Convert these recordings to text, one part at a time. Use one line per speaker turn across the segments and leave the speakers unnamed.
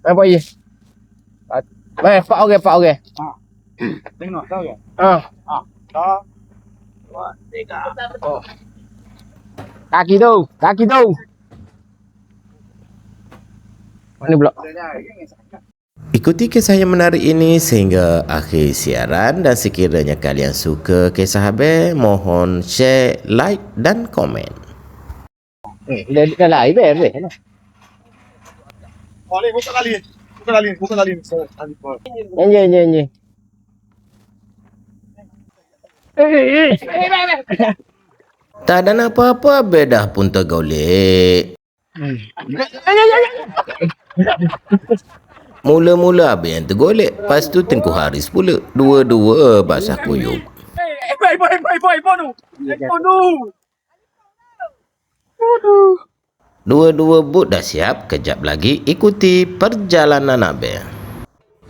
Apa ye? Baik, Pak Oge.
Tengok tahu ya? Dah. 2, 3. Oh.
Kaki tu. Mana pula?
Ikuti kisah yang menarik ini sehingga akhir siaran, dan sekiranya kalian suka kisah Abel, mohon share, like dan komen.
Dah lah, Abel.
Oh, ni buka lali.
Nyi.
Tak ada apa-apa, Abel dah pun tergolek. Mula-mula Abel yang tergolek, lepas tu Tengku Haris pula. Dua-dua basah kuyup. Dua-dua bot dah siap, kejap lagi ikuti perjalanan Abel.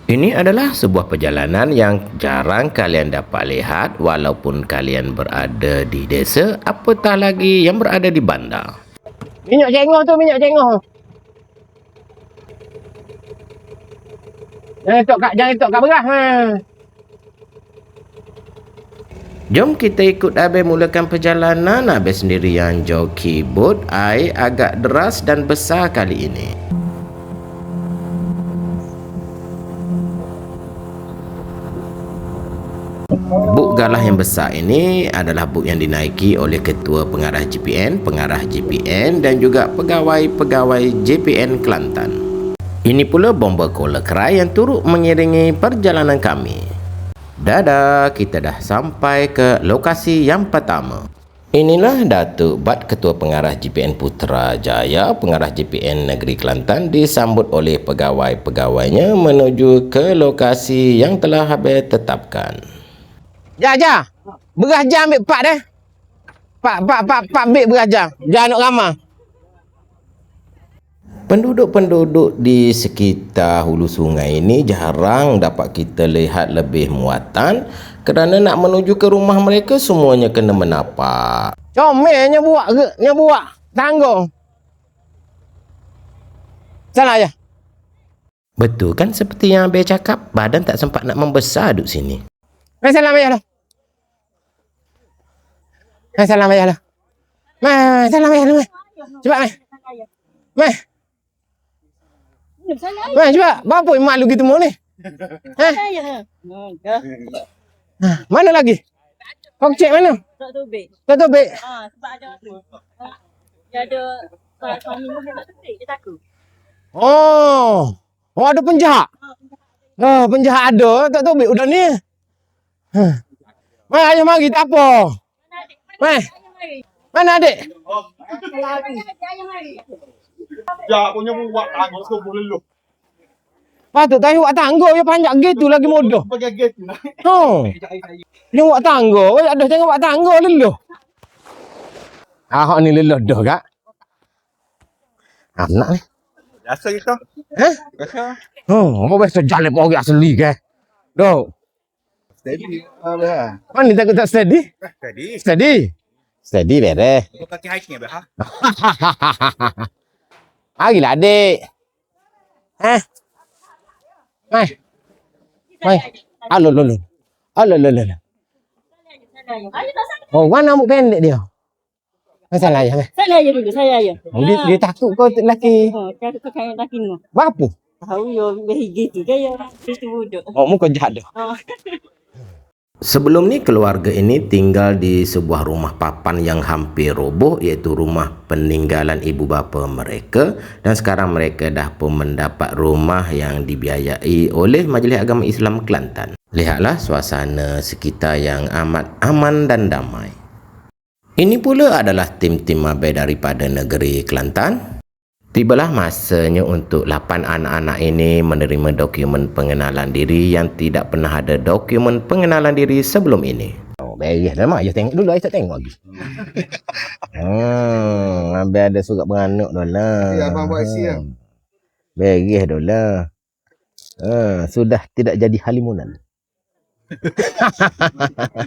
Ini adalah sebuah perjalanan yang jarang kalian dapat lihat walaupun kalian berada di desa, apatah lagi yang berada di bandar.
Minyak cengah. Jangan letak kat beras.
Jom kita ikut Abel mulakan perjalanan. Abel sendiri yang joki bot. Air agak deras dan besar kali ini. Buk galah yang besar ini adalah buk yang dinaiki oleh Ketua Pengarah JPN, Pengarah JPN dan juga pegawai-pegawai JPN Kelantan. Ini pula bomba kola kerai yang turut mengiringi perjalanan kami. Dadah, kita dah sampai ke lokasi yang pertama. Inilah Datuk Bat Ketua Pengarah JPN Putrajaya, Pengarah JPN Negeri Kelantan disambut oleh pegawai-pegawainya menuju ke lokasi yang telah Abel tetapkan.
Ja. Beras jam ambil 4 dah. 4 beg beras jam. Jangan nak ramah.
Penduduk-penduduk di sekitar hulu sungai ini jarang dapat kita lihat lebih muatan kerana nak menuju ke rumah mereka semuanya kena menapak.
Comelnya buat tanggung. Salah ya.
Betul kan seperti yang Abel cakap, badan tak sempat nak membesar duduk sini.
Salam ayah lah. Salam ayah lah. Salam ayah lah. Cepat cepat. Bapa malu gitu mau ni. Mana lagi? Kau cek mana?
Tak tobek.
Sebab
Ada apa? Dia ada suami dia tak tobek, dia takut.
Oh, ada penjahat. Penjahat ada, tak tahu udah ni. Ayah mari tak apa. Mana adik?
Ya, punya buat tanggung semua leluh.
Patut tahu buat tangga dia panjang gitu lagi mudah.
Pakai gate nak.
Ni buat tangga, ada jangan buat tangga leluh. Ni leluh dah kak. Anak ni.
Biasa kita. Biasa.
Apa biasa jalan pergi asli ke? Dok.
Steady.
Mana tak steady? Steady beres.
Kau kaki hiking ya,
Marilah adik. Mai. Alo. Oh, mana rambut pendek dia? Salah ya.
Saya dulu.
Dia takut kau lelaki.
Takut kau kayak laki ni.
Apa?
Tahu yo gitu kan ya. Itu bodoh.
Muka jahat dah.
Sebelum ni keluarga ini tinggal di sebuah rumah papan yang hampir roboh, iaitu rumah peninggalan ibu bapa mereka, dan sekarang mereka dah pun mendapat rumah yang dibiayai oleh Majlis Agama Islam Kelantan. Lihatlah suasana sekitar yang amat aman dan damai. Ini pula adalah tim-tim Abel daripada negeri Kelantan. Tibalah masanya untuk 8 anak-anak ini menerima dokumen pengenalan diri yang tidak pernah ada dokumen pengenalan diri sebelum ini.
Beres dah mak. Saya tengok dulu, saya tak tengok lagi. Abel ada surat beranak dah lah.
Ya, abang buat isi lah.
Beres dah lah. Sudah tidak jadi halimunan.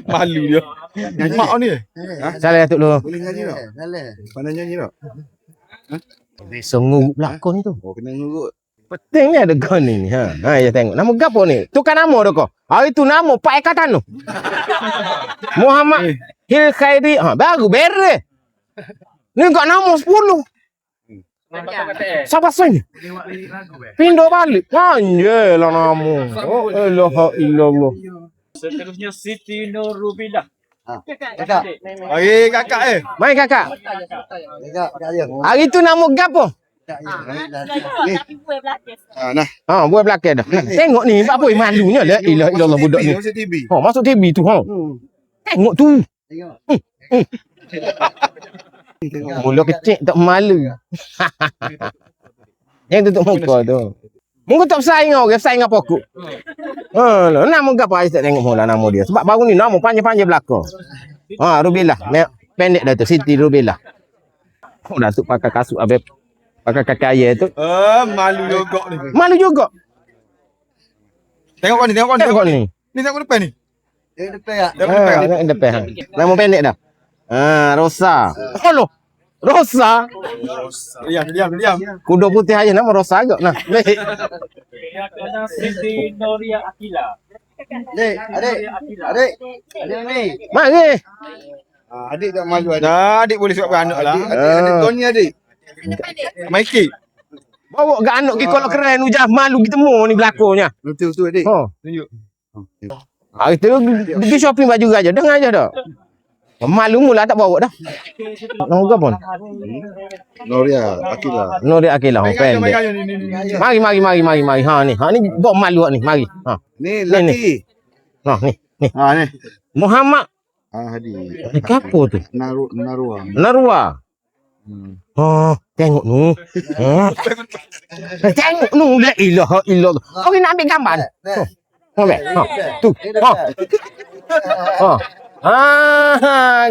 Malu dia. Nyanyi mak ni.
Salah Datuk lu.
Boleh nyanyi tak? Pandai nyanyi tak?
Besok ngurut pelakon tu.
Oh, kena ngurut.
Penting ni ada kau ni. Ya tengok. Nama gapo ni? Tukar nama dah kau. Hari tu nama Pak Ekatan tu. Muhammad Hil Khairi. Baru beres. Ni kau nama 10. Siapa ni? Pindah balik. Anjelah nama. Oh, ilaha illallah.
Seterusnya Siti Nurrubillah.
Kakak. Mari kakak
Mai kakak.
Kakak dia.
Hari tu nama gapo?
Tapi buat belakang.
Nah.
Buat belakang dah. Tengok ni, apa malunya la ilaha illallah budak ni.
Masuk TV.
Masuk TV tu Tengok tu. Mula kecil tak malu. Yang tutup muka tu. Muka tak bersaing orang, bersaing apa aku. Nama gapo saya tak tengok mula nama dia. Sebab baru ni nama panjang-panjang belakang. Rubillah. Pendek dah tu, Siti Rubillah. Datuk pakai kasut habis pakai kaki ayah tu.
Malu juga ni.
Malu juga.
Tengok ni, tengok ni.
Tengok ni.
Ni tengok depan ni.
Tengok depan. Nama pendek dah. Rosa. Hello. Rosa.
Diam.
Kuda putih aja nama Rosa agak. Nah, baik.
Kerana Siti Nuria Akila.
Adik ni.
Mari.
Adik tak malu adik. Adik boleh sebab anak lah. Adik Tony adik. Mikey.
Bawa ke anak kita kalau keren ujah malu kita temu ni belakonya.
Betul adik. Tunjuk.
Hari tu pergi shopping baju aja. Dengar aja dah. Malu mula tak bawa dah. Nama apa pun?
Noria Akila.
Nuri Akilah pendek. Mari. Ni bawa malu ni. Mari.
Ni lelaki.
Ni.
Ni.
Muhammad.
Hadi.
Ni apa tu?
Narua.
Narwa. Tengok nu. Tengok nu la ilaha illallah. Kau nak ambil gambar. Ambil. Tu.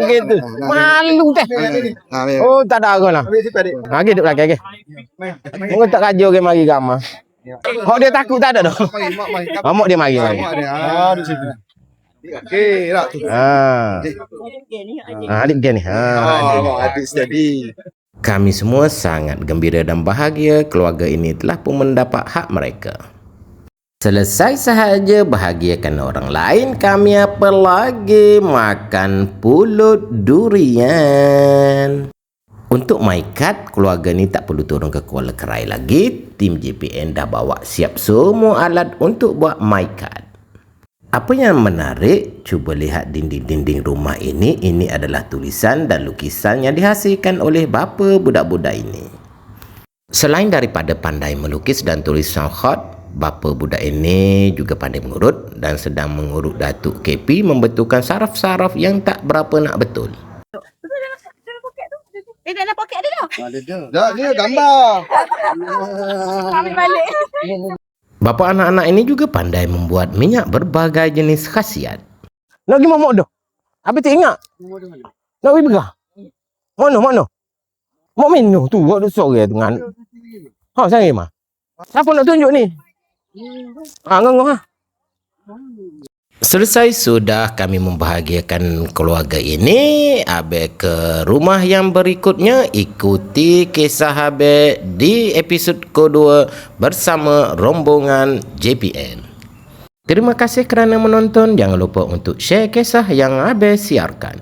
Gitu. Malu dah. Oh, tak ada orang lah. Gitu lagi. Mungkin tak kerja ke mari gambar. Dia takut tak ada dah. Mak dia mari.
Di situ. Okey, tak tu.
Adik dia ni.
Adik steady.
Kami semua sangat gembira dan bahagia keluarga ini telah pun mendapat hak mereka. Selesai sahaja bahagiakan orang lain, kami apa lagi makan pulut durian. Untuk MyCard, keluarga ni tak perlu turun ke Kuala Kerai lagi. Tim JPN dah bawa siap semua alat untuk buat MyCard. Apa yang menarik, cuba lihat dinding-dinding rumah ini. Ini adalah tulisan dan lukisan yang dihasilkan oleh bapa budak-budak ini. Selain daripada pandai melukis dan tulisan khat, bapa budak ini juga pandai mengurut dan sedang mengurut Datuk KP membetulkan saraf-saraf yang tak berapa nak betul.
Dalam poket ada dah.
Dah, ni gambar.
Ambil balik.
Bapa anak-anak ini juga pandai membuat minyak berbagai jenis khasiat.
Nak pergi momok dah. Habis tak ingat. Nak pergi berah. Mana? Mak menu tu. Buat sore dengan. Saya mah. Siapa nak tunjuk ni? Ngangah.
Selesai sudah kami membahagiakan keluarga ini. Habis ke rumah yang berikutnya, ikuti kisah habis di episod kedua bersama rombongan JPN. Terima kasih kerana menonton. Jangan lupa untuk share kisah yang habis siarkan.